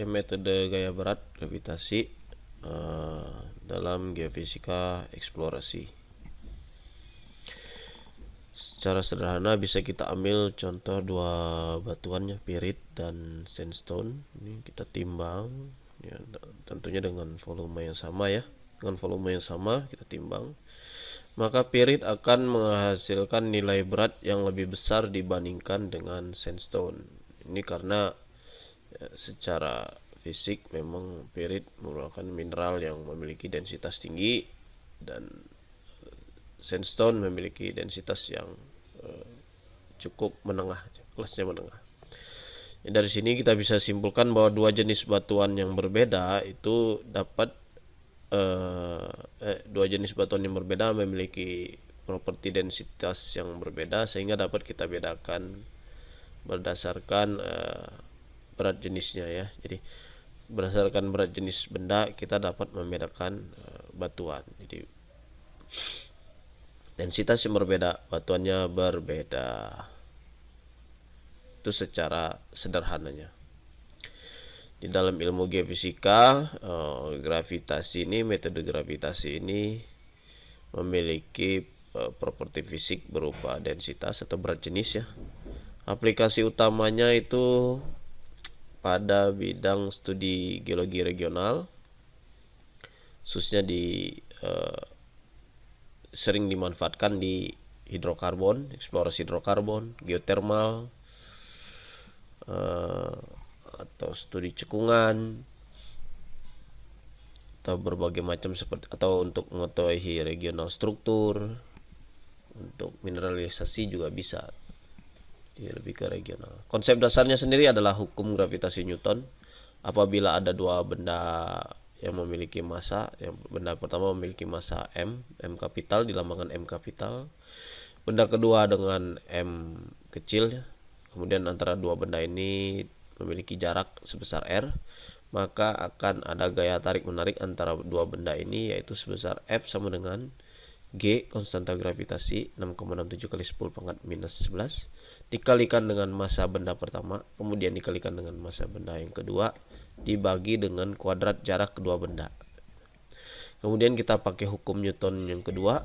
metode gaya berat gravitasi dalam geofisika eksplorasi. Secara sederhana bisa kita ambil contoh dua batuannya, pirit dan sandstone. Ini kita timbang, ya, tentunya dengan volume yang sama ya. Dengan volume yang sama kita timbang. Maka pirit akan menghasilkan nilai berat yang lebih besar dibandingkan dengan sandstone. Ini karena secara fisik memang pirit merupakan mineral yang memiliki densitas tinggi dan sandstone memiliki densitas yang cukup menengah, kelasnya menengah. Dari sini kita bisa simpulkan bahwa dua jenis batuan yang berbeda itu dapat dua jenis batuan yang berbeda memiliki properti densitas yang berbeda, sehingga dapat kita bedakan berdasarkan berat jenisnya ya. Jadi berdasarkan berat jenis benda kita dapat membedakan batuan. Jadi densitas yang berbeda, batuannya berbeda. Itu secara sederhananya. Di dalam ilmu geofisika, metode gravitasi ini memiliki properti fisik berupa densitas atau berat jenis ya. Aplikasi utamanya itu pada bidang studi geologi regional, khususnya sering dimanfaatkan di hidrokarbon, eksplorasi hidrokarbon, geotermal, atau studi cekungan, atau berbagai macam seperti, atau untuk mengetahui regional struktur, untuk mineralisasi juga bisa. Jadi lebih ke regional. Konsep dasarnya sendiri adalah hukum gravitasi Newton. Apabila ada dua benda yang memiliki massa, yang benda pertama memiliki massa M kapital, dilambangkan M kapital. Benda kedua dengan M kecil, kemudian antara dua benda ini memiliki jarak sebesar R, maka akan ada gaya tarik menarik antara dua benda ini, yaitu sebesar F sama dengan G, konstanta gravitasi 6,67 kali 10 pangkat minus 11, dikalikan dengan massa benda pertama, kemudian dikalikan dengan massa benda yang kedua, dibagi dengan kuadrat jarak kedua benda. Kemudian kita pakai hukum Newton yang kedua,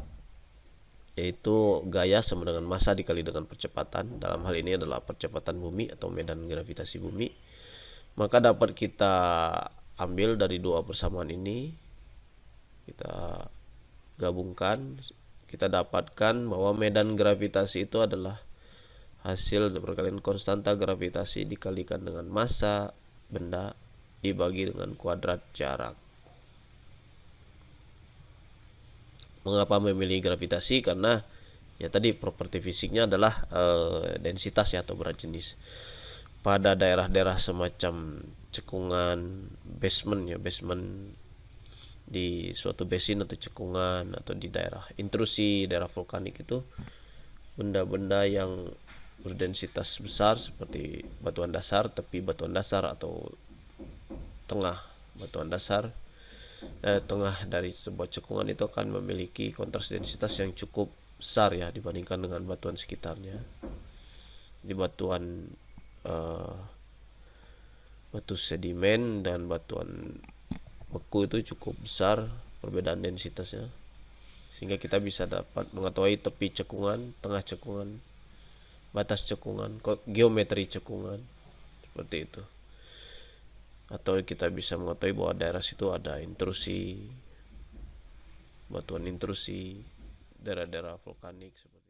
yaitu gaya sama dengan massa dikali dengan percepatan. Dalam hal ini adalah percepatan bumi atau medan gravitasi bumi. Maka dapat kita ambil dari dua persamaan ini, kita gabungkan, kita dapatkan bahwa medan gravitasi itu adalah hasil perkalian konstanta gravitasi dikalikan dengan massa benda dibagi dengan kuadrat jarak. Mengapa memilih gravitasi? Karena ya tadi properti fisiknya adalah densitas ya, atau berat jenis. Pada daerah-daerah semacam cekungan, basement di suatu basin atau cekungan, atau di daerah intrusi, daerah vulkanik, itu benda-benda yang berdensitas besar seperti batuan dasar, tepi batuan dasar, atau tengah batuan dasar, tengah dari sebuah cekungan itu akan memiliki kontras densitas yang cukup besar ya dibandingkan dengan batuan sekitarnya. Di batuan batu sedimen dan batuan beku itu cukup besar perbedaan densitasnya, sehingga kita bisa dapat mengetahui tepi cekungan, tengah cekungan, batas cekungan, geometri cekungan, seperti itu. Atau kita bisa mengetahui bahwa daerah situ ada intrusi, batuan intrusi, daerah-daerah vulkanik seperti